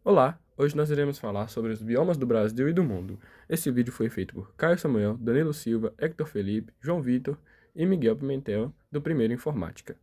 Olá, hoje nós iremos falar sobre os biomas do Brasil e do mundo. Esse vídeo foi feito por Caio Samuel, Danilo Silva, Hector Felipe, João Vitor e Miguel Pimentel, do Primeiro Informática.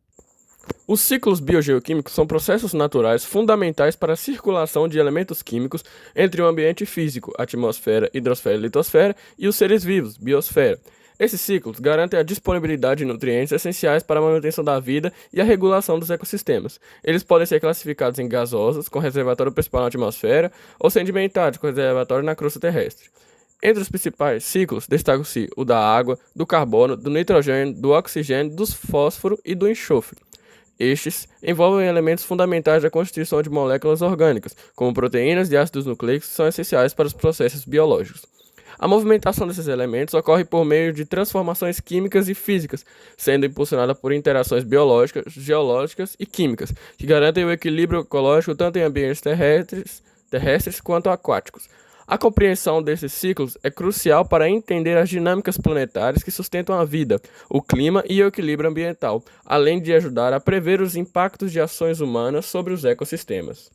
Os ciclos biogeoquímicos são processos naturais fundamentais para a circulação de elementos químicos entre o ambiente físico, atmosfera, hidrosfera e litosfera, e os seres vivos, biosfera. Esses ciclos garantem a disponibilidade de nutrientes essenciais para a manutenção da vida e a regulação dos ecossistemas. Eles podem ser classificados em gasosos, com reservatório principal na atmosfera, ou sedimentares, com reservatório na crosta terrestre. Entre os principais ciclos, destacam-se o da água, do carbono, do nitrogênio, do oxigênio, do fósforo e do enxofre. Estes envolvem elementos fundamentais da constituição de moléculas orgânicas, como proteínas e ácidos nucleicos, que são essenciais para os processos biológicos. A movimentação desses elementos ocorre por meio de transformações químicas e físicas, sendo impulsionada por interações biológicas, geológicas e químicas, que garantem o equilíbrio ecológico tanto em ambientes terrestres quanto aquáticos. A compreensão desses ciclos é crucial para entender as dinâmicas planetárias que sustentam a vida, o clima e o equilíbrio ambiental, além de ajudar a prever os impactos de ações humanas sobre os ecossistemas.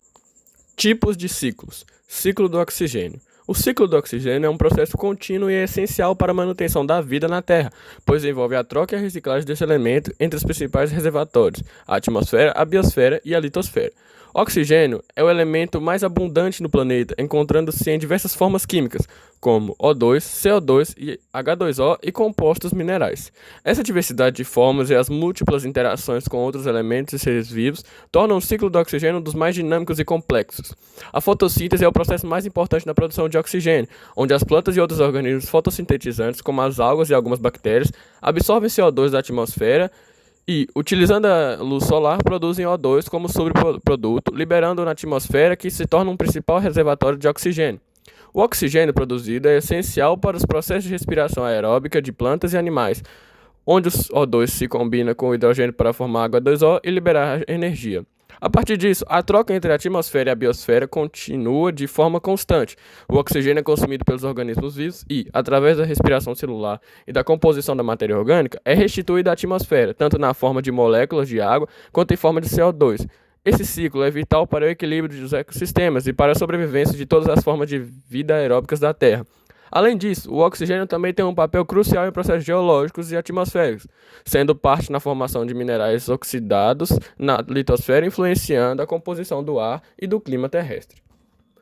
Tipos de ciclos. Ciclo do oxigênio. O ciclo do oxigênio é um processo contínuo e é essencial para a manutenção da vida na Terra, pois envolve a troca e a reciclagem desse elemento entre os principais reservatórios, a atmosfera, a biosfera e a litosfera. O oxigênio é o elemento mais abundante no planeta, encontrando-se em diversas formas químicas, como O2, CO2 e H2O e compostos minerais. Essa diversidade de formas e as múltiplas interações com outros elementos e seres vivos tornam o ciclo do oxigênio um dos mais dinâmicos e complexos. A fotossíntese é o processo mais importante na produção de oxigênio, onde as plantas e outros organismos fotossintetizantes, como as algas e algumas bactérias, absorvem CO2 da atmosfera e, utilizando a luz solar, produzem O2 como subproduto, liberando na atmosfera, que se torna um principal reservatório de oxigênio. O oxigênio produzido é essencial para os processos de respiração aeróbica de plantas e animais, onde o O2 se combina com o hidrogênio para formar H2O e liberar energia. A partir disso, a troca entre a atmosfera e a biosfera continua de forma constante. O oxigênio é consumido pelos organismos vivos e, através da respiração celular e da composição da matéria orgânica, é restituído à atmosfera, tanto na forma de moléculas de água quanto em forma de CO2. Esse ciclo é vital para o equilíbrio dos ecossistemas e para a sobrevivência de todas as formas de vida aeróbicas da Terra. Além disso, o oxigênio também tem um papel crucial em processos geológicos e atmosféricos, sendo parte na formação de minerais oxidados na litosfera, influenciando a composição do ar e do clima terrestre.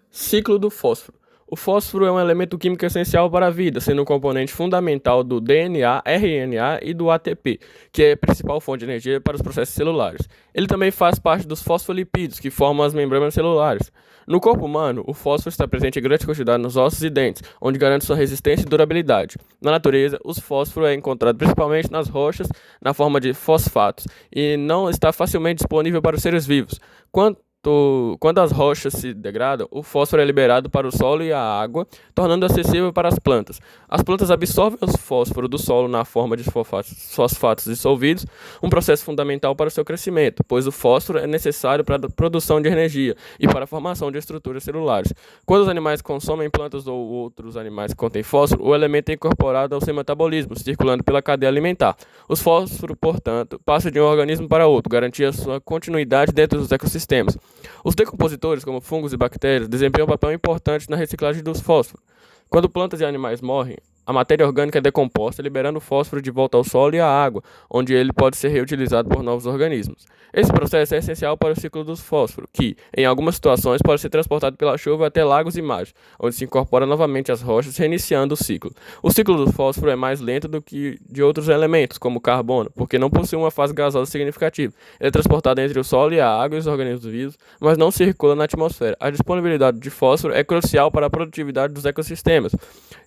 Ciclo do fósforo. O fósforo é um elemento químico essencial para a vida, sendo um componente fundamental do DNA, RNA e do ATP, que é a principal fonte de energia para os processos celulares. Ele também faz parte dos fosfolipídios, que formam as membranas celulares. No corpo humano, o fósforo está presente em grande quantidade nos ossos e dentes, onde garante sua resistência e durabilidade. Na natureza, o fósforo é encontrado principalmente nas rochas, na forma de fosfatos, e não está facilmente disponível para os seres vivos. Quando as rochas se degradam, o fósforo é liberado para o solo e a água, tornando acessível para as plantas. As plantas absorvem o fósforo do solo na forma de fosfatos dissolvidos, um processo fundamental para o seu crescimento, pois o fósforo é necessário para a produção de energia e para a formação de estruturas celulares. Quando os animais consomem plantas ou outros animais que contêm fósforo, o elemento é incorporado ao seu metabolismo, circulando pela cadeia alimentar. O fósforo, portanto, passa de um organismo para outro, garantindo a sua continuidade dentro dos ecossistemas. Os decompositores, como fungos e bactérias, desempenham um papel importante na reciclagem dos fósforos. Quando plantas e animais morrem, a matéria orgânica é decomposta, liberando o fósforo de volta ao solo e à água, onde ele pode ser reutilizado por novos organismos. Esse processo é essencial para o ciclo dos fósforos, que, em algumas situações, pode ser transportado pela chuva até lagos e mares, onde se incorpora novamente às rochas, reiniciando o ciclo. O ciclo do fósforo é mais lento do que de outros elementos, como o carbono, porque não possui uma fase gasosa significativa. Ele é transportado entre o solo e a água e os organismos vivos, mas não circula na atmosfera. A disponibilidade de fósforo é crucial para a produtividade dos ecossistemas,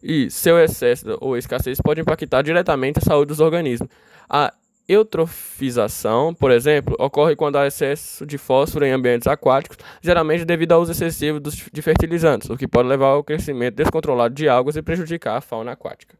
e seu excesso ou escassez pode impactar diretamente a saúde dos organismos. A eutrofização, por exemplo, ocorre quando há excesso de fósforo em ambientes aquáticos, geralmente devido ao uso excessivo de fertilizantes, o que pode levar ao crescimento descontrolado de algas e prejudicar a fauna aquática.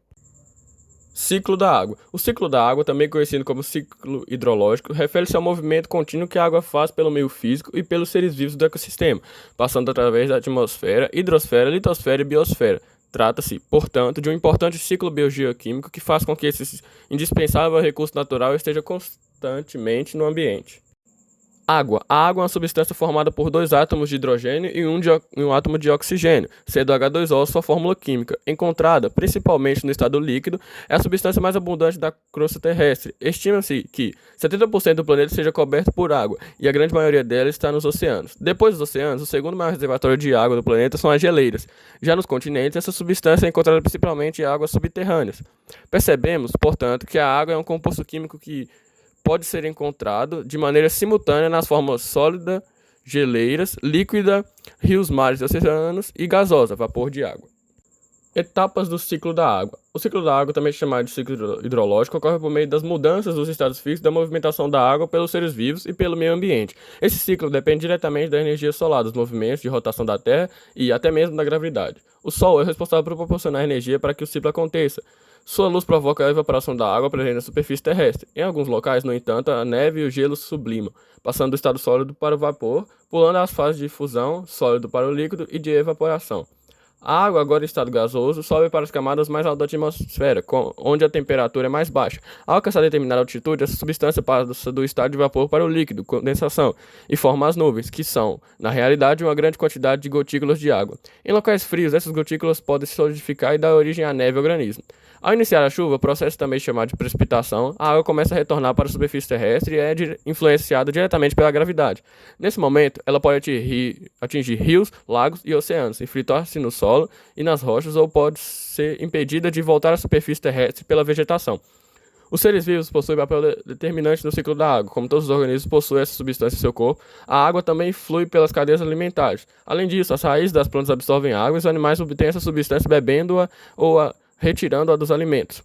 Ciclo da água. O ciclo da água, também conhecido como ciclo hidrológico, refere-se ao movimento contínuo que a água faz pelo meio físico e pelos seres vivos do ecossistema, passando através da atmosfera, hidrosfera, litosfera e biosfera. Trata-se, portanto, de um importante ciclo biogeoquímico que faz com que esse indispensável recurso natural esteja constantemente no ambiente. Água. A água é uma substância formada por dois átomos de hidrogênio e um átomo de oxigênio, sendo H2O sua fórmula química. Encontrada principalmente no estado líquido, é a substância mais abundante da crosta terrestre. Estima-se que 70% do planeta seja coberto por água, e a grande maioria dela está nos oceanos. Depois dos oceanos, o segundo maior reservatório de água do planeta são as geleiras. Já nos continentes, essa substância é encontrada principalmente em águas subterrâneas. Percebemos, portanto, que a água é um composto químico que pode ser encontrado de maneira simultânea nas formas sólida, geleiras, líquida, rios, mares, oceanos e gasosa, vapor de água. Etapas do ciclo da água. O ciclo da água, também chamado de ciclo hidrológico, ocorre por meio das mudanças dos estados físicos da movimentação da água pelos seres vivos e pelo meio ambiente. Esse ciclo depende diretamente da energia solar, dos movimentos de rotação da Terra e até mesmo da gravidade. O Sol é responsável por proporcionar energia para que o ciclo aconteça. Sua luz provoca a evaporação da água presente na superfície terrestre. Em alguns locais, no entanto, a neve e o gelo sublimam, passando do estado sólido para o vapor, pulando as fases de fusão, sólido para o líquido e de evaporação. A água, agora em estado gasoso, sobe para as camadas mais altas da atmosfera, onde a temperatura é mais baixa. Ao alcançar determinada altitude, essa substância passa do estado de vapor para o líquido, condensação, e forma as nuvens, que são, na realidade, uma grande quantidade de gotículas de água. Em locais frios, essas gotículas podem se solidificar e dar origem à neve ou granizo. Ao iniciar a chuva, processo também chamado de precipitação, a água começa a retornar para a superfície terrestre e é influenciada diretamente pela gravidade. Nesse momento, ela pode atingir rios, lagos e oceanos, infiltrar-se no solo e nas rochas, ou pode ser impedida de voltar à superfície terrestre pela vegetação. Os seres vivos possuem papel determinante no ciclo da água. Como todos os organismos possuem essa substância em seu corpo, a água também flui pelas cadeias alimentares. Além disso, as raízes das plantas absorvem água e os animais obtêm essa substância bebendo-a ou retirando-a dos alimentos.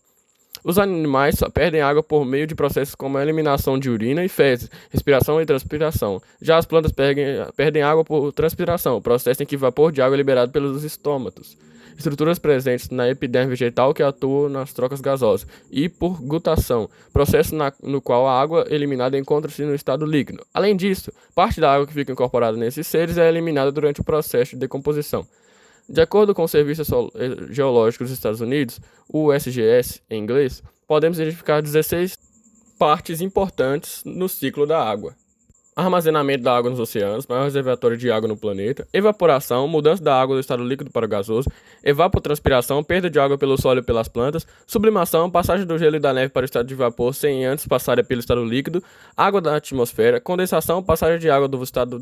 Os animais só perdem água por meio de processos como a eliminação de urina e fezes, respiração e transpiração. Já as plantas perdem água por transpiração, processo em que vapor de água é liberado pelos estômatos, estruturas presentes na epiderme vegetal que atuam nas trocas gasosas, e por gutação, processo no qual a água eliminada encontra-se no estado líquido. Além disso, parte da água que fica incorporada nesses seres é eliminada durante o processo de decomposição. De acordo com o Serviço Geológico dos Estados Unidos, o USGS em inglês, podemos identificar 16 partes importantes no ciclo da água: armazenamento da água nos oceanos, maior reservatório de água no planeta; evaporação, mudança da água do estado líquido para o gasoso; evapotranspiração, perda de água pelo solo e pelas plantas; sublimação, passagem do gelo e da neve para o estado de vapor sem antes passarem pelo estado líquido; água da atmosfera; condensação, passagem de água do estado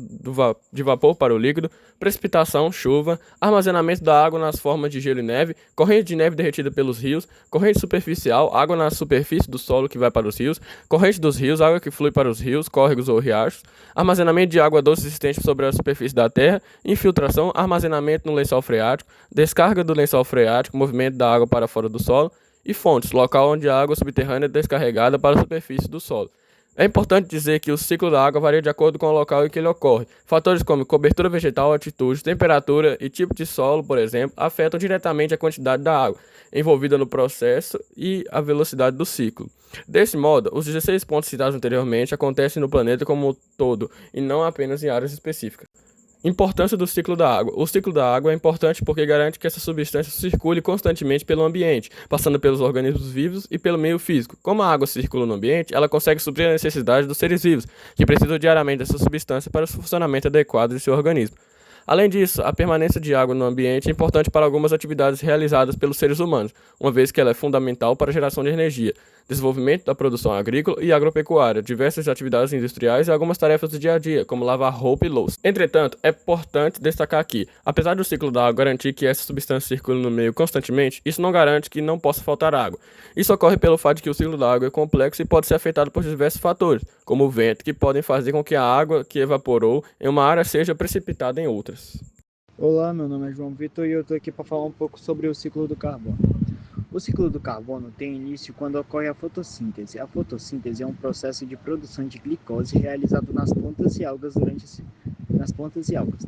de vapor para o líquido; precipitação, chuva; armazenamento da água nas formas de gelo e neve; corrente de neve derretida pelos rios; corrente superficial, água na superfície do solo que vai para os rios; corrente dos rios, água que flui para os rios, córregos ou riachos; armazenamento de água doce existente sobre a superfície da Terra; infiltração, armazenamento no lençol freático; descarga do lençol freático, movimento da água para fora do solo; e fontes, local onde a água subterrânea é descarregada para a superfície do solo. É importante dizer que o ciclo da água varia de acordo com o local em que ele ocorre. Fatores como cobertura vegetal, altitude, temperatura e tipo de solo, por exemplo, afetam diretamente a quantidade da água envolvida no processo e a velocidade do ciclo. Desse modo, os 16 pontos citados anteriormente acontecem no planeta como um todo e não apenas em áreas específicas. Importância do ciclo da água. O ciclo da água é importante porque garante que essa substância circule constantemente pelo ambiente, passando pelos organismos vivos e pelo meio físico. Como a água circula no ambiente, ela consegue suprir a necessidade dos seres vivos, que precisam diariamente dessa substância para o funcionamento adequado de seu organismo. Além disso, a permanência de água no ambiente é importante para algumas atividades realizadas pelos seres humanos, uma vez que ela é fundamental para a geração de energia, desenvolvimento da produção agrícola e agropecuária, diversas atividades industriais e algumas tarefas do dia a dia, como lavar roupa e louça. Entretanto, é importante destacar que, apesar do ciclo da água garantir que essa substância circule no meio constantemente, isso não garante que não possa faltar água. Isso ocorre pelo fato de que o ciclo da água é complexo e pode ser afetado por diversos fatores, como o vento, que podem fazer com que a água que evaporou em uma área seja precipitada em outras. Olá, meu nome é João Vitor e eu estou aqui para falar um pouco sobre o ciclo do carbono. O ciclo do carbono tem início quando ocorre a fotossíntese. A fotossíntese é um processo de produção de glicose realizado nas plantas e algas.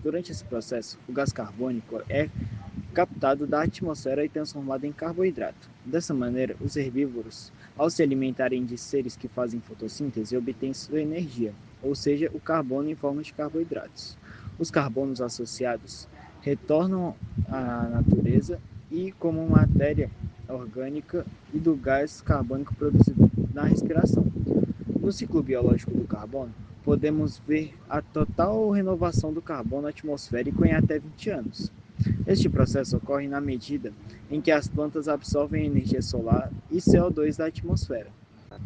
Durante esse processo, o gás carbônico é captado da atmosfera e transformado em carboidrato. Dessa maneira, os herbívoros, ao se alimentarem de seres que fazem fotossíntese, obtêm sua energia, ou seja, o carbono em forma de carboidratos. Os carbonos associados retornam à natureza e como matéria orgânica e do gás carbônico produzido na respiração. No ciclo biológico do carbono, podemos ver a total renovação do carbono atmosférico em até 20 anos. Este processo ocorre na medida em que as plantas absorvem energia solar e CO2 da atmosfera.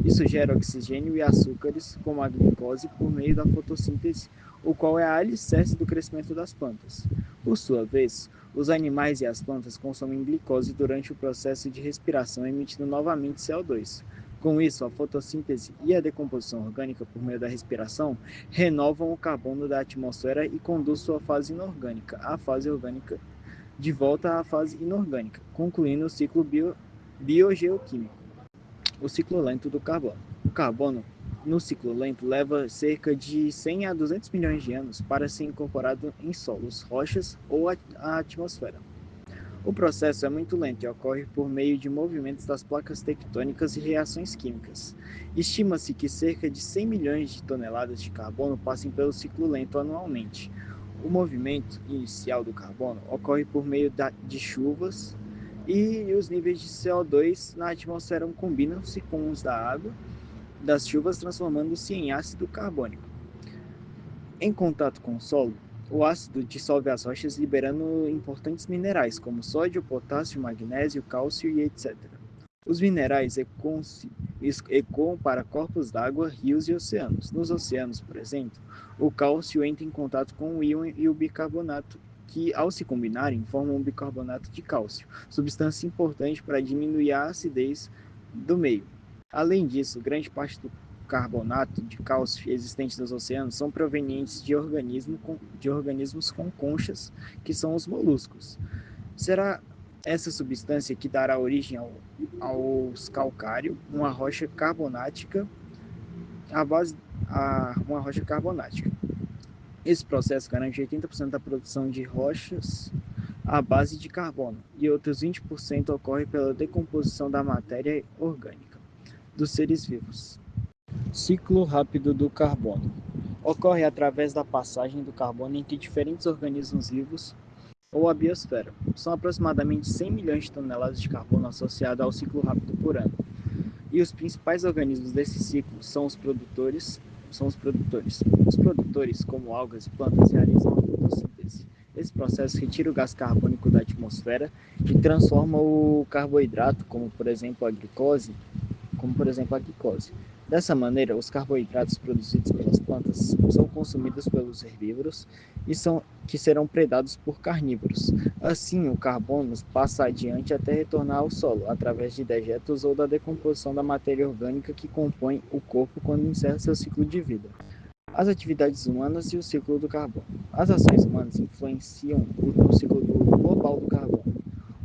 Isso gera oxigênio e açúcares, como a glicose, por meio da fotossíntese, o qual é a alicerce do crescimento das plantas. Por sua vez, os animais e as plantas consomem glicose durante o processo de respiração, emitindo novamente CO2. Com isso, a fotossíntese e a decomposição orgânica por meio da respiração renovam o carbono da atmosfera e conduz sua fase inorgânica, a fase orgânica, de volta à fase inorgânica, concluindo o ciclo biogeoquímico. O ciclo lento do carbono. O carbono, no ciclo lento, leva cerca de 100 a 200 milhões de anos para ser incorporado em solos, rochas ou a atmosfera. O processo é muito lento e ocorre por meio de movimentos das placas tectônicas e reações químicas. Estima-se que cerca de 100 milhões de toneladas de carbono passem pelo ciclo lento anualmente. O movimento inicial do carbono ocorre por meio de chuvas e os níveis de CO2 na atmosfera combinam-se com os da água das chuvas, transformando-se em ácido carbônico. Em contato com o solo, o ácido dissolve as rochas, liberando importantes minerais como sódio, potássio, magnésio, cálcio e etc. Os minerais ecoam para corpos d'água, rios e oceanos. Nos oceanos, por exemplo, o cálcio entra em contato com o íon e o bicarbonato, que, ao se combinarem, formam um bicarbonato de cálcio, substância importante para diminuir a acidez do meio. Além disso, grande parte do carbonato de cálcio existentes nos oceanos são provenientes de organismos com conchas, que são os moluscos. Será essa substância que dará origem aos calcário, uma rocha carbonática, uma rocha carbonática. Esse processo garante 80% da produção de rochas à base de carbono e outros 20% ocorre pela decomposição da matéria orgânica dos seres vivos. Ciclo rápido do carbono. Ocorre através da passagem do carbono entre diferentes organismos vivos ou a biosfera. São aproximadamente 100 milhões de toneladas de carbono associadas ao ciclo rápido por ano. E os principais organismos desse ciclo são os produtores. Os produtores, como algas e plantas, realizam a fotossíntese. Esse processo retira o gás carbônico da atmosfera e transforma o carboidrato, como por exemplo a glicose. Dessa maneira, os carboidratos produzidos pelas plantas são consumidos pelos herbívoros que serão predados por carnívoros. Assim, o carbono passa adiante até retornar ao solo, através de dejetos ou da decomposição da matéria orgânica que compõe o corpo quando encerra seu ciclo de vida. As atividades humanas e o ciclo do carbono. As ações humanas influenciam o ciclo global do carbono,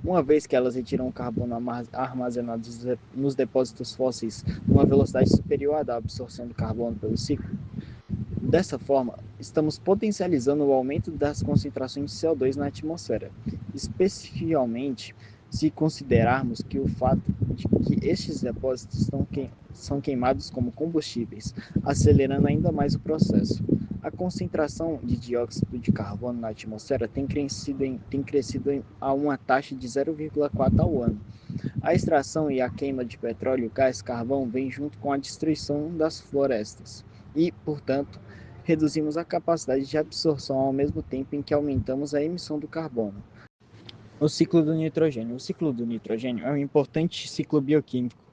uma vez que elas retiram o carbono armazenado nos depósitos fósseis numa velocidade superior à da absorção do carbono pelo ciclo. Dessa forma, estamos potencializando o aumento das concentrações de CO2 na atmosfera, especialmente se considerarmos que o fato de que estes depósitos são queimados como combustíveis, acelerando ainda mais o processo. A concentração de dióxido de carbono na atmosfera tem crescido a uma taxa de 0,4 ao ano. A extração e a queima de petróleo, gás, carvão vem junto com a destruição das florestas e, portanto, reduzimos a capacidade de absorção ao mesmo tempo em que aumentamos a emissão do carbono. O ciclo do nitrogênio. O ciclo do nitrogênio é um importante ciclo bioquímico.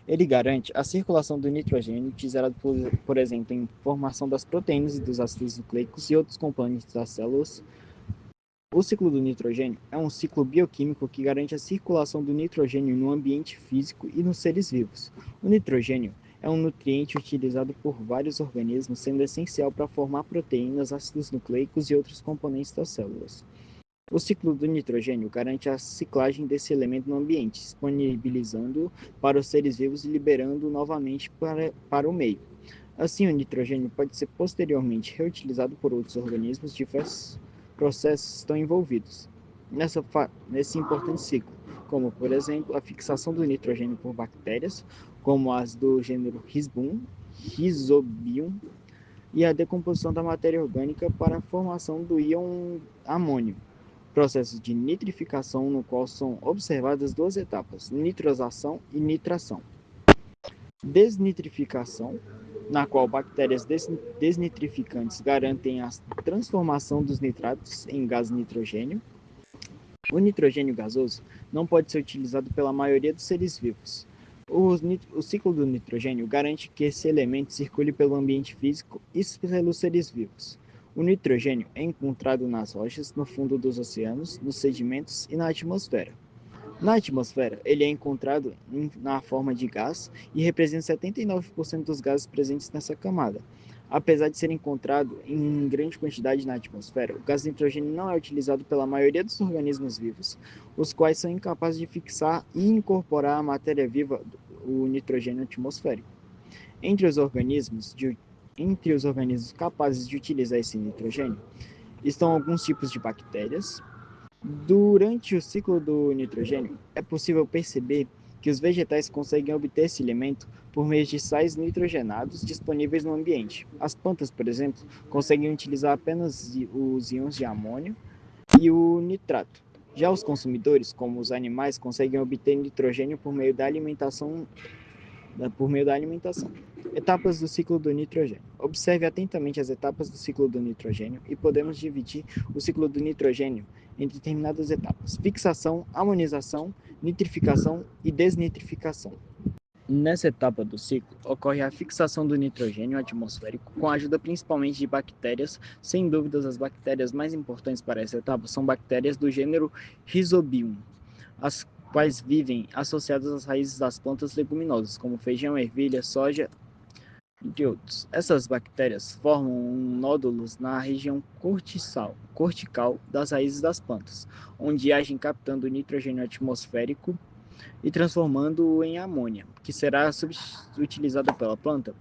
Ele garante a circulação do nitrogênio, utilizado, por exemplo, em formação das proteínas e dos ácidos nucleicos e outros componentes das células. O ciclo do nitrogênio é um ciclo bioquímico que garante a circulação do nitrogênio no ambiente físico e nos seres vivos. O nitrogênio é um nutriente utilizado por vários organismos, sendo essencial para formar proteínas, ácidos nucleicos e outros componentes das células. O ciclo do nitrogênio garante a ciclagem desse elemento no ambiente, disponibilizando-o para os seres vivos e liberando-o novamente para o meio. Assim, o nitrogênio pode ser posteriormente reutilizado por outros organismos. Diversos processos estão envolvidos nesse importante ciclo, como, por exemplo, a fixação do nitrogênio por bactérias, como as do gênero Rhizobium, e a decomposição da matéria orgânica para a formação do íon amônio. Processo de nitrificação, no qual são observadas duas etapas, nitrosação e nitração. Desnitrificação, na qual bactérias desnitrificantes garantem a transformação dos nitratos em gás nitrogênio. O nitrogênio gasoso não pode ser utilizado pela maioria dos seres vivos. O ciclo do nitrogênio garante que esse elemento circule pelo ambiente físico e pelos seres vivos. O nitrogênio é encontrado nas rochas, no fundo dos oceanos, nos sedimentos e na atmosfera. Na atmosfera, ele é encontrado na forma de gás e representa 79% dos gases presentes nessa camada. Apesar de ser encontrado em grande quantidade na atmosfera, o gás nitrogênio não é utilizado pela maioria dos organismos vivos, os quais são incapazes de fixar e incorporar a matéria viva, o nitrogênio atmosférico. Entre os organismos capazes de utilizar esse nitrogênio estão alguns tipos de bactérias. Durante o ciclo do nitrogênio, é possível perceber que os vegetais conseguem obter esse elemento por meio de sais nitrogenados disponíveis no ambiente. As plantas, por exemplo, conseguem utilizar apenas os íons de amônio e o nitrato. Já os consumidores, como os animais, conseguem obter nitrogênio por meio da alimentação. Etapas do ciclo do nitrogênio. Observe atentamente as etapas do ciclo do nitrogênio e podemos dividir o ciclo do nitrogênio em determinadas etapas: fixação, amonização, nitrificação e desnitrificação. Nessa etapa do ciclo, ocorre a fixação do nitrogênio atmosférico, com a ajuda principalmente de bactérias. Sem dúvidas, as bactérias mais importantes para essa etapa são bactérias do gênero Rhizobium, as quais vivem associadas às raízes das plantas leguminosas, como feijão, ervilha, soja, entre outros. Essas bactérias formam nódulos na região cortical das raízes das plantas, onde agem captando o nitrogênio atmosférico e transformando-o em amônia, que será utilizada pela planta.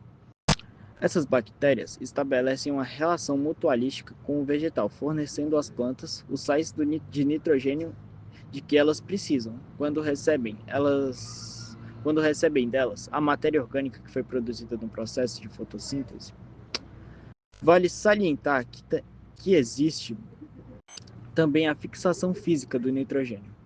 Essas bactérias estabelecem uma relação mutualística com o vegetal, fornecendo às plantas os sais de nitrogênio de que elas precisam, quando recebem delas a matéria orgânica que foi produzida no processo de fotossíntese. Vale salientar que existe também a fixação física do nitrogênio.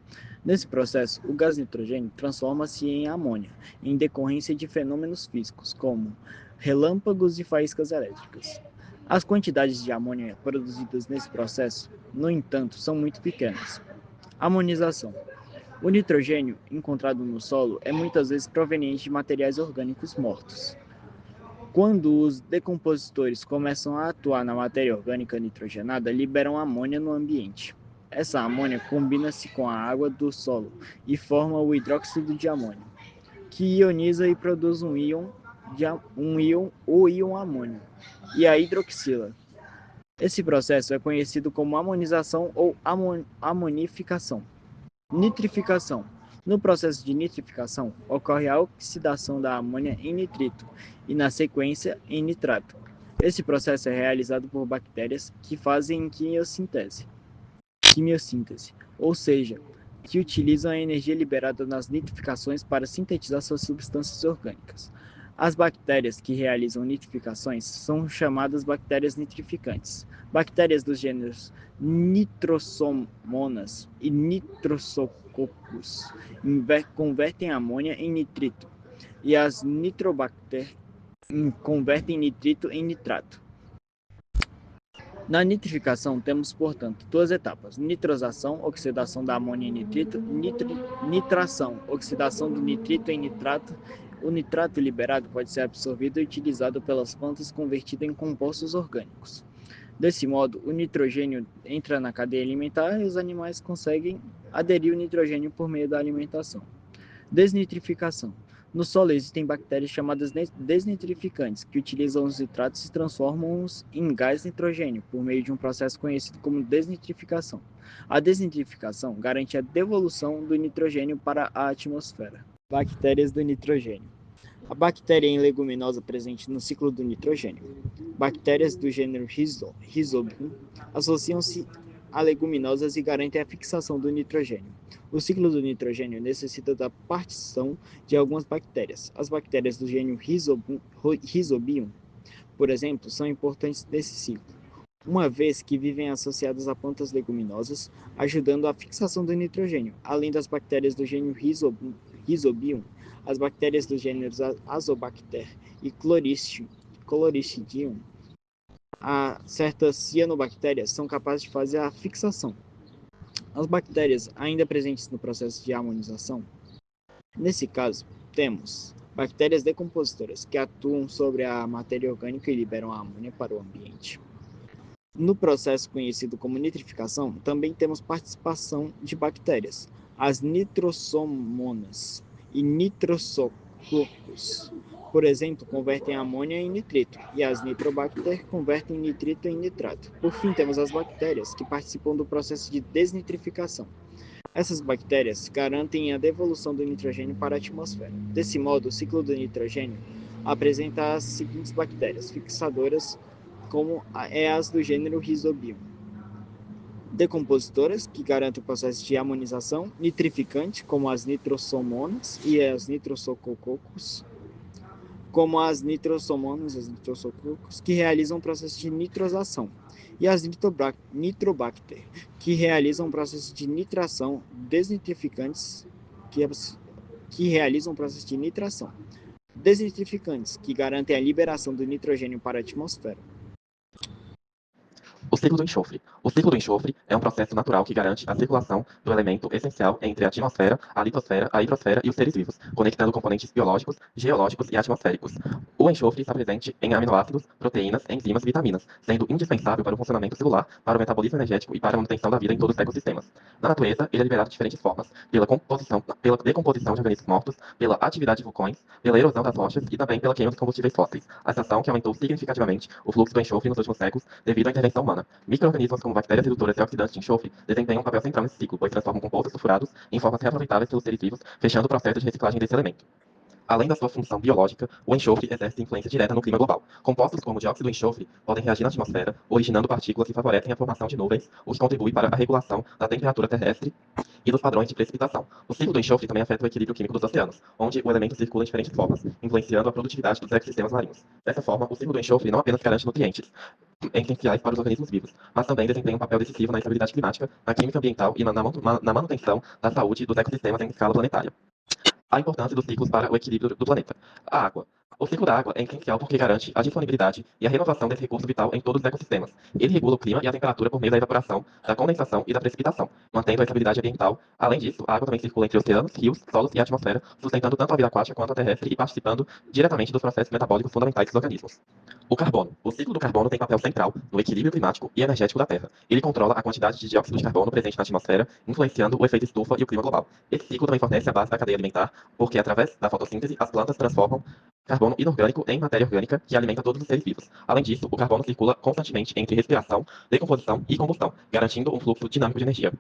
Nesse processo, o gás nitrogênio transforma-se em amônia, em decorrência de fenômenos físicos, como relâmpagos e faíscas elétricas. As quantidades de amônia produzidas nesse processo, no entanto, são muito pequenas. Amonização. O nitrogênio encontrado no solo é muitas vezes proveniente de materiais orgânicos mortos. Quando os decompositores começam a atuar na matéria orgânica nitrogenada, liberam amônia no ambiente. Essa amônia combina-se com a água do solo e forma o hidróxido de amônio, que ioniza e produz o íon amônio, e a hidroxila. Esse processo é conhecido como amonização ou amonificação. Nitrificação. No processo de nitrificação, ocorre a oxidação da amônia em nitrito e, na sequência, em nitrato. Esse processo é realizado por bactérias que fazem quimiossíntese, ou seja, que utilizam a energia liberada nas nitrificações para sintetizar suas substâncias orgânicas. As bactérias que realizam nitrificações são chamadas bactérias nitrificantes. Bactérias dos gêneros Nitrosomonas e Nitrosococcus convertem amônia em nitrito, e as Nitrobacter convertem nitrito em nitrato. Na nitrificação, temos, portanto, duas etapas: nitrosação, oxidação da amônia em nitrito, nitração, oxidação do nitrito em nitrato. O nitrato liberado pode ser absorvido e utilizado pelas plantas convertido em compostos orgânicos. Desse modo, o nitrogênio entra na cadeia alimentar e os animais conseguem aderir ao nitrogênio por meio da alimentação. Desnitrificação. No solo existem bactérias chamadas desnitrificantes, que utilizam os nitratos e transformam-os em gás nitrogênio por meio de um processo conhecido como desnitrificação. A desnitrificação garante a devolução do nitrogênio para a atmosfera. Bactérias do nitrogênio. A bactéria em leguminosa presente no ciclo do nitrogênio. Bactérias do gênero Rhizobium associam-se a leguminosas e garantem a fixação do nitrogênio. O ciclo do nitrogênio necessita da partição de algumas bactérias. As bactérias do gênero Rhizobium, por exemplo, são importantes nesse ciclo, uma vez que vivem associadas a plantas leguminosas, ajudando a fixação do nitrogênio. Além das bactérias do gênero Rhizobium, As bactérias dos gêneros Azobacter e Chloristridium, certas cianobactérias, são capazes de fazer a fixação. As bactérias ainda presentes no processo de harmonização, nesse caso, temos bactérias decompositoras, que atuam sobre a matéria orgânica e liberam a amônia para o ambiente. No processo conhecido como nitrificação, também temos participação de bactérias, as nitrosomonas e nitrosococcus. Por exemplo, convertem amônia em nitrito, e as nitrobacter convertem nitrito em nitrato. Por fim, temos as bactérias, que participam do processo de desnitrificação. Essas bactérias garantem a devolução do nitrogênio para a atmosfera. Desse modo, o ciclo do nitrogênio apresenta as seguintes bactérias fixadoras, como as do gênero Rhizobium: decompositoras, que garantem o processo de amonização; nitrificante, como as nitrosomonas e as nitrosococcus, que realizam o processo de nitrosação; e as nitrobacter, que realizam o processo de nitração; desnitrificantes, que realizam o processo de nitração; desnitrificantes, que garantem a liberação do nitrogênio para a atmosfera. O ciclo do enxofre. O ciclo do enxofre é um processo natural que garante a circulação do elemento essencial entre a atmosfera, a litosfera, a hidrosfera e os seres vivos, conectando componentes biológicos, geológicos e atmosféricos. O enxofre está presente em aminoácidos, proteínas, enzimas e vitaminas, sendo indispensável para o funcionamento celular, para o metabolismo energético e para a manutenção da vida em todos os ecossistemas. Na natureza, ele é liberado de diferentes formas: pela decomposição de organismos mortos, pela atividade de vulcões, pela erosão das rochas e também pela queima de combustíveis fósseis, a situação que aumentou significativamente o fluxo do enxofre nos últimos séculos devido à intervenção humana. Micro-organismos como bactérias redutoras e oxidantes de enxofre desempenham um papel central nesse ciclo, pois transformam compostos sulfurados em formas reaproveitáveis pelos seres vivos, fechando o processo de reciclagem desse elemento. Além da sua função biológica, o enxofre exerce influência direta no clima global. Compostos como o dióxido de enxofre podem reagir na atmosfera, originando partículas que favorecem a formação de nuvens, o que contribui para a regulação da temperatura terrestre e dos padrões de precipitação. O ciclo do enxofre também afeta o equilíbrio químico dos oceanos, onde o elemento circula em diferentes formas, influenciando a produtividade dos ecossistemas marinhos. Dessa forma, o ciclo do enxofre não apenas garante nutrientes essenciais para os organismos vivos, mas também desempenha um papel decisivo na estabilidade climática, na química ambiental e na manutenção da saúde dos ecossistemas em escala planetária. A importância dos ciclos para o equilíbrio do planeta. A água. O ciclo da água é essencial porque garante a disponibilidade e a renovação desse recurso vital em todos os ecossistemas. Ele regula o clima e a temperatura por meio da evaporação, da condensação e da precipitação, mantendo a estabilidade ambiental. Além disso, a água também circula entre oceanos, rios, solos e a atmosfera, sustentando tanto a vida aquática quanto a terrestre e participando diretamente dos processos metabólicos fundamentais dos organismos. O carbono. O ciclo do carbono tem papel central no equilíbrio climático e energético da Terra. Ele controla a quantidade de dióxido de carbono presente na atmosfera, influenciando o efeito estufa e o clima global. Esse ciclo também fornece a base da cadeia alimentar, porque através da fotossíntese, as plantas transformam carbono inorgânico em matéria orgânica que alimenta todos os seres vivos. Além disso, o carbono circula constantemente entre respiração, decomposição e combustão, garantindo um fluxo dinâmico de energia.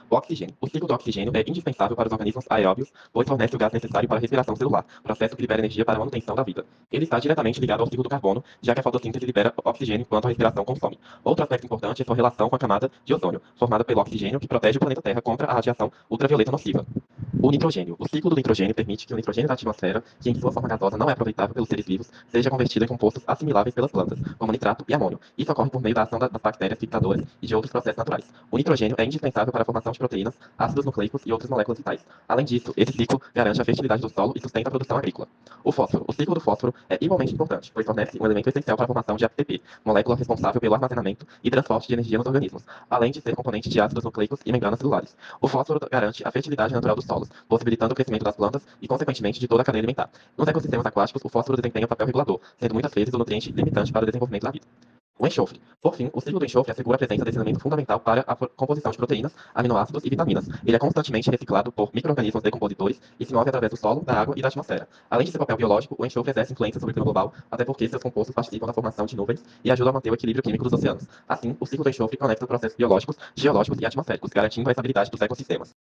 O oxigênio. O ciclo do oxigênio é indispensável para os organismos aeróbios, pois fornece o gás necessário para a respiração celular, processo que libera energia para a manutenção da vida. Ele está diretamente ligado ao ciclo do carbono, já que a fotossíntese libera oxigênio enquanto a respiração consome. Outro aspecto importante é sua relação com a camada de ozônio, formada pelo oxigênio que protege o planeta Terra contra a radiação ultravioleta nociva. O nitrogênio. O ciclo do nitrogênio permite que o nitrogênio da atmosfera, que em sua forma gasosa não é aproveitável pelos seres vivos, seja convertido em compostos assimiláveis pelas plantas, como nitrato e amônio. Isso ocorre por meio da ação das bactérias fixadoras e de outros processos naturais. O nitrogênio é indispensável para a formação de proteínas, ácidos nucleicos e outras moléculas vitais. Além disso, esse ciclo garante a fertilidade do solo e sustenta a produção agrícola. O fósforo. O ciclo do fósforo é igualmente importante, pois fornece um elemento essencial para a formação de ATP, molécula responsável pelo armazenamento e transporte de energia nos organismos, além de ser componente de ácidos nucleicos e membranas celulares. O fósforo garante a fertilidade natural dos solos, possibilitando o crescimento das plantas e, consequentemente, de toda a cadeia alimentar. Nos ecossistemas aquáticos, o fósforo desempenha um papel regulador, sendo muitas vezes o nutriente limitante para o desenvolvimento da vida. O enxofre. Por fim, o ciclo do enxofre assegura a presença desse elemento fundamental para a composição de proteínas, aminoácidos e vitaminas. Ele é constantemente reciclado por micro-organismos decompositores e se move através do solo, da água e da atmosfera. Além de seu papel biológico, o enxofre exerce influência sobre o clima global, até porque seus compostos participam da formação de nuvens e ajudam a manter o equilíbrio químico dos oceanos. Assim, o ciclo do enxofre conecta processos biológicos, geológicos e atmosféricos, garantindo a estabilidade dos ecossistemas.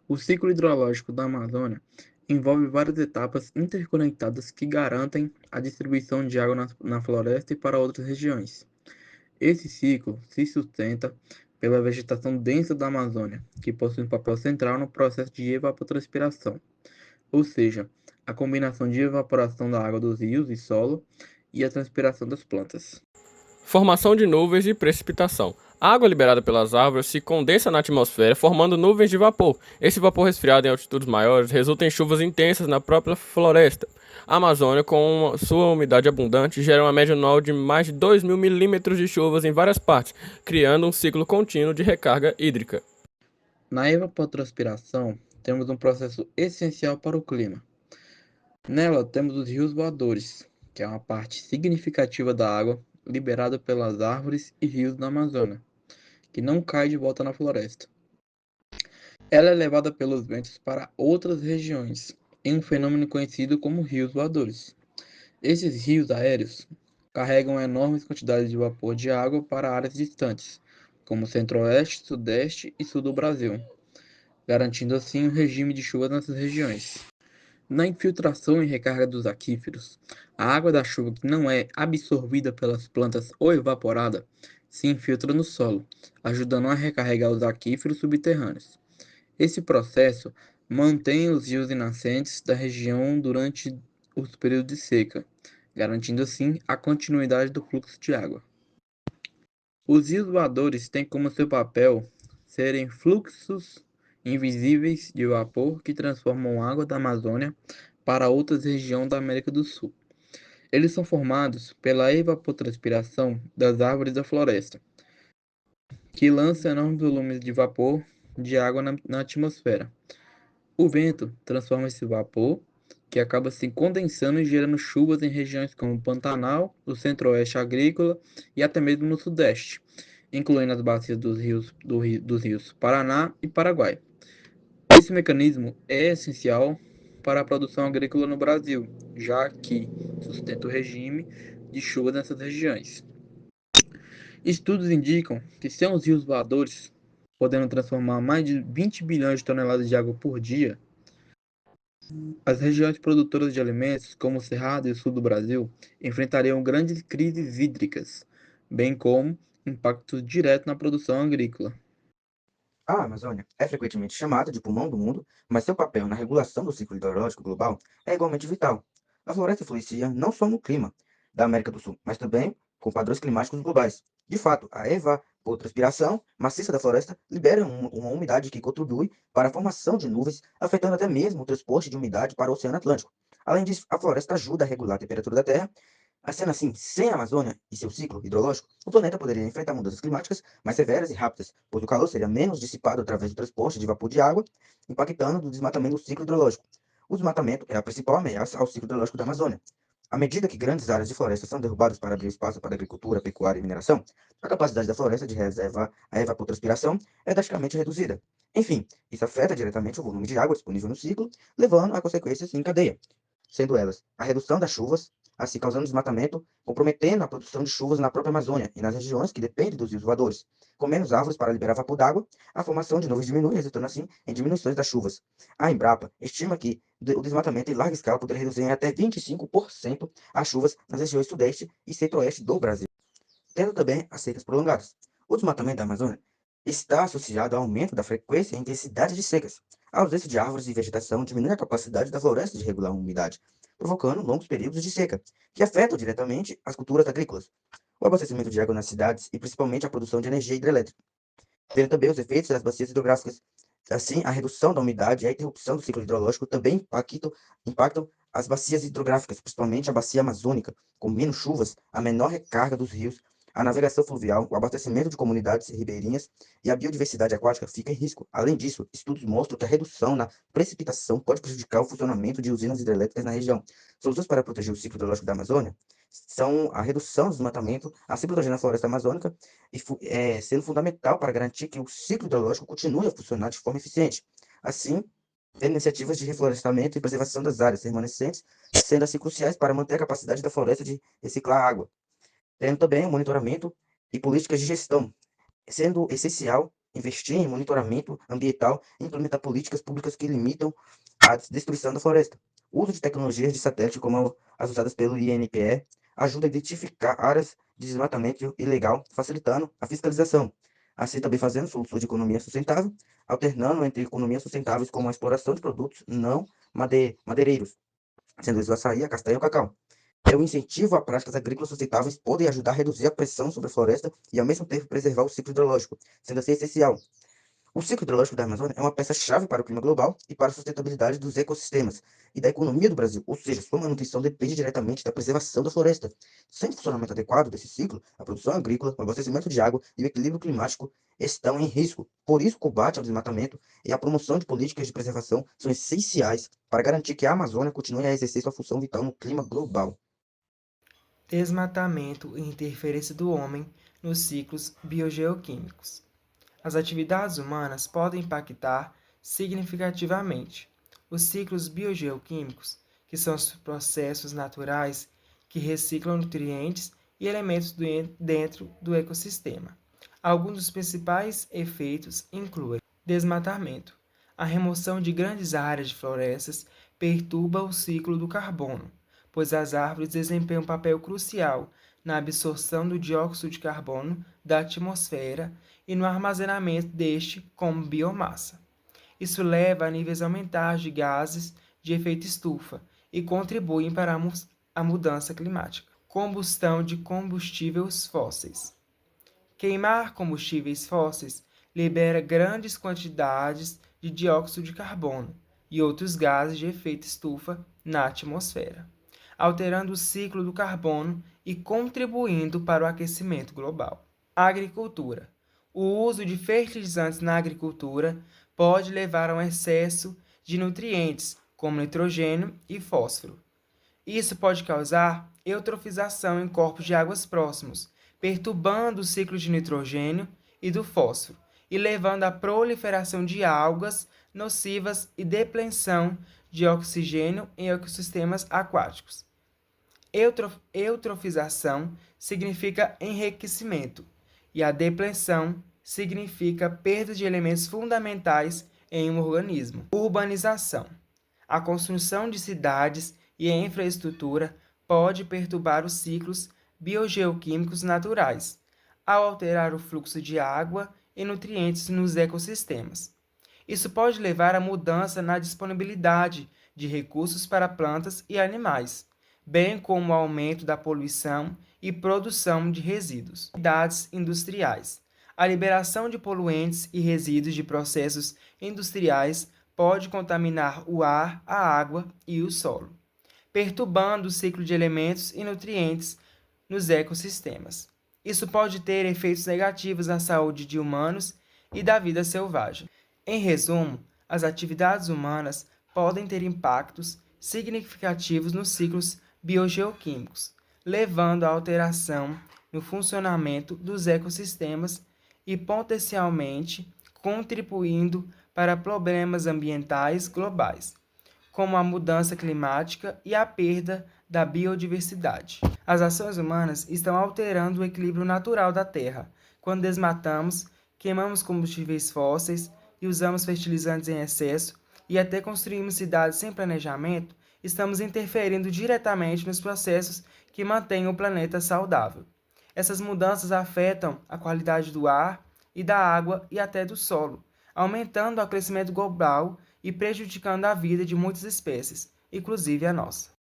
O ciclo hidrológico da Amazônia envolve várias etapas interconectadas que garantem a distribuição de água na floresta e para outras regiões. Esse ciclo se sustenta pela vegetação densa da Amazônia, que possui um papel central no processo de evapotranspiração, ou seja, a combinação de evaporação da água dos rios e solo e a transpiração das plantas. Formação de nuvens e precipitação. A água liberada pelas árvores se condensa na atmosfera, formando nuvens de vapor. Esse vapor resfriado em altitudes maiores resulta em chuvas intensas na própria floresta. A Amazônia, com sua umidade abundante, gera uma média anual de mais de 2.000 milímetros de chuvas em várias partes, criando um ciclo contínuo de recarga hídrica. Na evapotranspiração, temos um processo essencial para o clima. Nela, temos os rios voadores, que é uma parte significativa da água liberada pelas árvores e rios da Amazônia, que não cai de volta na floresta. Ela é levada pelos ventos para outras regiões, em um fenômeno conhecido como rios voadores. Esses rios aéreos carregam enormes quantidades de vapor de água para áreas distantes, como o centro-oeste, sudeste e sul do Brasil, garantindo assim um regime de chuva nessas regiões. Na infiltração e recarga dos aquíferos, a água da chuva que não é absorvida pelas plantas ou evaporada se infiltra no solo, ajudando a recarregar os aquíferos subterrâneos. Esse processo mantém os rios e nascentes da região durante os períodos de seca, garantindo assim a continuidade do fluxo de água. Os rios voadores têm como seu papel serem fluxos invisíveis de vapor que transformam água da Amazônia para outras regiões da América do Sul. Eles são formados pela evapotranspiração das árvores da floresta, que lançam enormes volumes de vapor de água na atmosfera. O vento transforma esse vapor, que acaba se condensando e gerando chuvas em regiões como o Pantanal, o centro-oeste agrícola e até mesmo no sudeste, incluindo as bacias dos rios Paraná e Paraguai. Esse mecanismo é essencial para a produção agrícola no Brasil, já que sustenta o regime de chuvas nessas regiões. Estudos indicam que sem os rios voadores, podendo transformar mais de 20 bilhões de toneladas de água por dia, as regiões produtoras de alimentos, como o Cerrado e o sul do Brasil, enfrentariam grandes crises hídricas, bem como impactos diretos na produção agrícola. A Amazônia é frequentemente chamada de pulmão do mundo, mas seu papel na regulação do ciclo hidrológico global é igualmente vital. A floresta influencia não só no clima da América do Sul, mas também com padrões climáticos globais. De fato, a evapotranspiração maciça da floresta libera uma umidade que contribui para a formação de nuvens, afetando até mesmo o transporte de umidade para o Oceano Atlântico. Além disso, a floresta ajuda a regular a temperatura da Terra. Sendo assim, sem a Amazônia e seu ciclo hidrológico, o planeta poderia enfrentar mudanças climáticas mais severas e rápidas, pois o calor seria menos dissipado através do transporte de vapor de água, impactando o desmatamento do ciclo hidrológico. O desmatamento é a principal ameaça ao ciclo hidrológico da Amazônia. À medida que grandes áreas de floresta são derrubadas para abrir espaço para agricultura, pecuária e mineração, a capacidade da floresta de reservar a evapotranspiração é drasticamente reduzida. Enfim, isso afeta diretamente o volume de água disponível no ciclo, levando a consequências em cadeia, sendo elas a redução das chuvas, assim causando desmatamento, comprometendo a produção de chuvas na própria Amazônia e nas regiões que dependem dos rios voadores. Com menos árvores para liberar vapor d'água, a formação de nuvens diminui, resultando assim em diminuições das chuvas. A Embrapa estima que o desmatamento em larga escala poderia reduzir em até 25% as chuvas nas regiões sudeste e centro-oeste do Brasil, tendo também as secas prolongadas. O desmatamento da Amazônia está associado ao aumento da frequência e intensidade de secas. A ausência de árvores e vegetação diminui a capacidade da floresta de regular a umidade, provocando longos períodos de seca, que afetam diretamente as culturas agrícolas, o abastecimento de água nas cidades e principalmente a produção de energia hidrelétrica. Tendo também os efeitos das bacias hidrográficas. Assim, a redução da umidade e a interrupção do ciclo hidrológico também impactam as bacias hidrográficas, principalmente a bacia amazônica, com menos chuvas, a menor recarga dos rios, a navegação fluvial, o abastecimento de comunidades ribeirinhas e a biodiversidade aquática fica em risco. Além disso, estudos mostram que a redução na precipitação pode prejudicar o funcionamento de usinas hidrelétricas na região. Soluções para proteger o ciclo hidrológico da Amazônia são a redução do desmatamento, assim protegendo a floresta amazônica, e sendo fundamental para garantir que o ciclo hidrológico continue a funcionar de forma eficiente. Assim, tendo iniciativas de reflorestamento e preservação das áreas remanescentes, sendo assim cruciais para manter a capacidade da floresta de reciclar água. Tendo também o monitoramento e políticas de gestão, sendo essencial investir em monitoramento ambiental e implementar políticas públicas que limitam a destruição da floresta. O uso de tecnologias de satélite, como as usadas pelo INPE, ajuda a identificar áreas de desmatamento ilegal, facilitando a fiscalização. Assim, também fazendo soluções de economia sustentável, alternando entre economias sustentáveis como a exploração de produtos não madeireiros, sendo isso o açaí, a castanha e o cacau. É o incentivo a práticas agrícolas sustentáveis podem ajudar a reduzir a pressão sobre a floresta e, ao mesmo tempo, preservar o ciclo hidrológico, sendo assim essencial. O ciclo hidrológico da Amazônia é uma peça-chave para o clima global e para a sustentabilidade dos ecossistemas e da economia do Brasil, ou seja, sua manutenção depende diretamente da preservação da floresta. Sem funcionamento adequado desse ciclo, a produção agrícola, o abastecimento de água e o equilíbrio climático estão em risco. Por isso, o combate ao desmatamento e a promoção de políticas de preservação são essenciais para garantir que a Amazônia continue a exercer sua função vital no clima global. Desmatamento e interferência do homem nos ciclos biogeoquímicos. As atividades humanas podem impactar significativamente os ciclos biogeoquímicos, que são os processos naturais que reciclam nutrientes e elementos dentro do ecossistema. Alguns dos principais efeitos incluem desmatamento. A remoção de grandes áreas de florestas perturba o ciclo do carbono, pois as árvores desempenham um papel crucial na absorção do dióxido de carbono da atmosfera e no armazenamento deste como biomassa. Isso leva a níveis aumentados de gases de efeito estufa e contribuem para a mudança climática. Combustão de combustíveis fósseis. Queimar combustíveis fósseis libera grandes quantidades de dióxido de carbono e outros gases de efeito estufa na atmosfera, alterando o ciclo do carbono e contribuindo para o aquecimento global. Agricultura. O uso de fertilizantes na agricultura pode levar a um excesso de nutrientes, como nitrogênio e fósforo. Isso pode causar eutrofização em corpos de águas próximos, perturbando o ciclo de nitrogênio e do fósforo, e levando à proliferação de algas nocivas e depleção de oxigênio em ecossistemas aquáticos. Eutrofização significa enriquecimento e a depleção significa perda de elementos fundamentais em um organismo. Urbanização. A construção de cidades e a infraestrutura pode perturbar os ciclos biogeoquímicos naturais, ao alterar o fluxo de água e nutrientes nos ecossistemas. Isso pode levar a mudança na disponibilidade de recursos para plantas e animais, bem como o aumento da poluição e produção de resíduos. Atividades industriais. A liberação de poluentes e resíduos de processos industriais pode contaminar o ar, a água e o solo, perturbando o ciclo de elementos e nutrientes nos ecossistemas. Isso pode ter efeitos negativos na saúde de humanos e da vida selvagem. Em resumo, as atividades humanas podem ter impactos significativos nos ciclos biogeoquímicos, levando à alteração no funcionamento dos ecossistemas e potencialmente contribuindo para problemas ambientais globais, como a mudança climática e a perda da biodiversidade. As ações humanas estão alterando o equilíbrio natural da Terra. Quando desmatamos, queimamos combustíveis fósseis e usamos fertilizantes em excesso e até construímos cidades sem planejamento, estamos interferindo diretamente nos processos que mantêm o planeta saudável. Essas mudanças afetam a qualidade do ar e da água e até do solo, aumentando o aquecimento global e prejudicando a vida de muitas espécies, inclusive a nossa.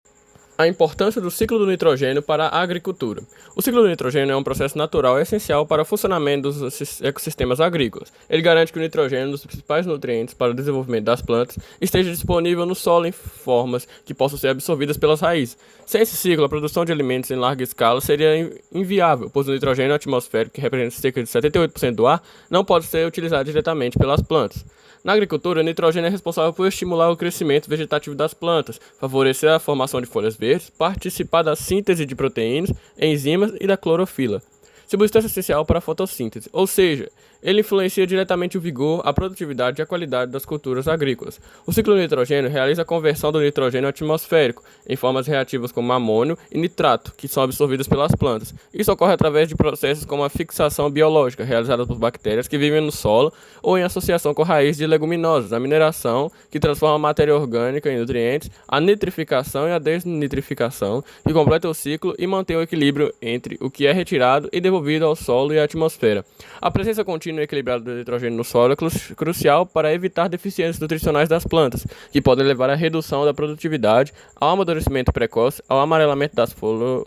A importância do ciclo do nitrogênio para a agricultura. O ciclo do nitrogênio é um processo natural essencial para o funcionamento dos ecossistemas agrícolas. Ele garante que o nitrogênio, um dos principais nutrientes para o desenvolvimento das plantas, esteja disponível no solo em formas que possam ser absorvidas pelas raízes. Sem esse ciclo, a produção de alimentos em larga escala seria inviável, pois o nitrogênio atmosférico, que representa cerca de 78% do ar, não pode ser utilizado diretamente pelas plantas. Na agricultura, o nitrogênio é responsável por estimular o crescimento vegetativo das plantas, favorecer a formação de folhas verdes, participar da síntese de proteínas, enzimas e da clorofila, substância essencial para a fotossíntese, ou seja, ele influencia diretamente o vigor, a produtividade e a qualidade das culturas agrícolas. O ciclo do nitrogênio realiza a conversão do nitrogênio atmosférico em formas reativas como amônio e nitrato, que são absorvidas pelas plantas. Isso ocorre através de processos como a fixação biológica, realizada por bactérias que vivem no solo ou em associação com raízes de leguminosas, a mineração, que transforma a matéria orgânica em nutrientes, a nitrificação e a desnitrificação, que completa o ciclo e mantém o equilíbrio entre o que é retirado e devolvido ao solo e à atmosfera. A presença contínua destino equilibrado do nitrogênio no solo é crucial para evitar deficiências nutricionais das plantas, que podem levar à redução da produtividade, ao amadurecimento precoce, ao amarelamento das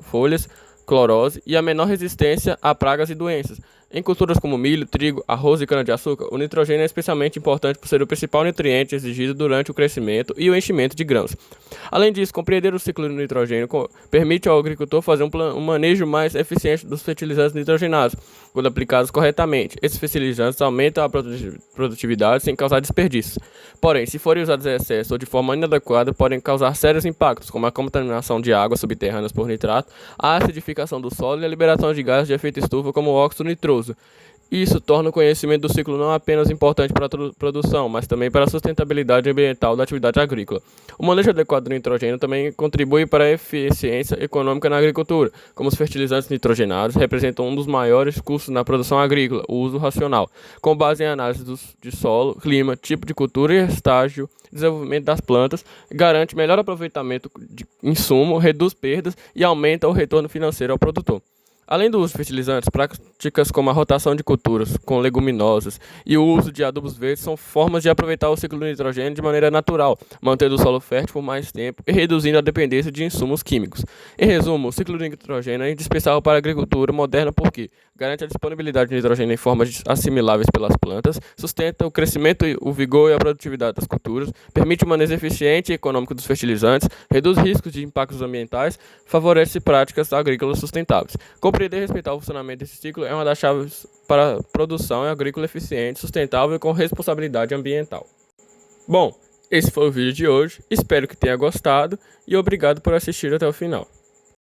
folhas, clorose e a menor resistência a pragas e doenças. Em culturas como milho, trigo, arroz e cana-de-açúcar, o nitrogênio é especialmente importante por ser o principal nutriente exigido durante o crescimento e o enchimento de grãos. Além disso, compreender o ciclo do nitrogênio permite ao agricultor fazer um manejo mais eficiente dos fertilizantes nitrogenados, quando aplicados corretamente. Esses fertilizantes aumentam a produtividade sem causar desperdícios. Porém, se forem usados em excesso ou de forma inadequada, podem causar sérios impactos, como a contaminação de águas subterrâneas por nitrato, a acidificação do solo e a liberação de gases de efeito estufa como o óxido nitroso. Isso torna o conhecimento do ciclo não apenas importante para a produção, mas também para a sustentabilidade ambiental da atividade agrícola. O manejo adequado do nitrogênio também contribui para a eficiência econômica na agricultura, como os fertilizantes nitrogenados representam um dos maiores custos na produção agrícola, o uso racional, com base em análise de solo, clima, tipo de cultura e estágio de desenvolvimento das plantas, garante melhor aproveitamento de insumo, reduz perdas e aumenta o retorno financeiro ao produtor. Além do uso de fertilizantes, práticas como a rotação de culturas com leguminosas e o uso de adubos verdes são formas de aproveitar o ciclo do nitrogênio de maneira natural, mantendo o solo fértil por mais tempo e reduzindo a dependência de insumos químicos. Em resumo, o ciclo do nitrogênio é indispensável para a agricultura moderna porque garante a disponibilidade de nitrogênio em formas assimiláveis pelas plantas, sustenta o crescimento, o vigor e a produtividade das culturas, permite o manejo eficiente e econômico dos fertilizantes, reduz riscos de impactos ambientais, favorece práticas agrícolas sustentáveis. Compreender e respeitar o funcionamento desse ciclo é uma das chaves para a produção agrícola eficiente, sustentável e com responsabilidade ambiental. Bom, esse foi o vídeo de hoje, espero que tenha gostado e obrigado por assistir até o final.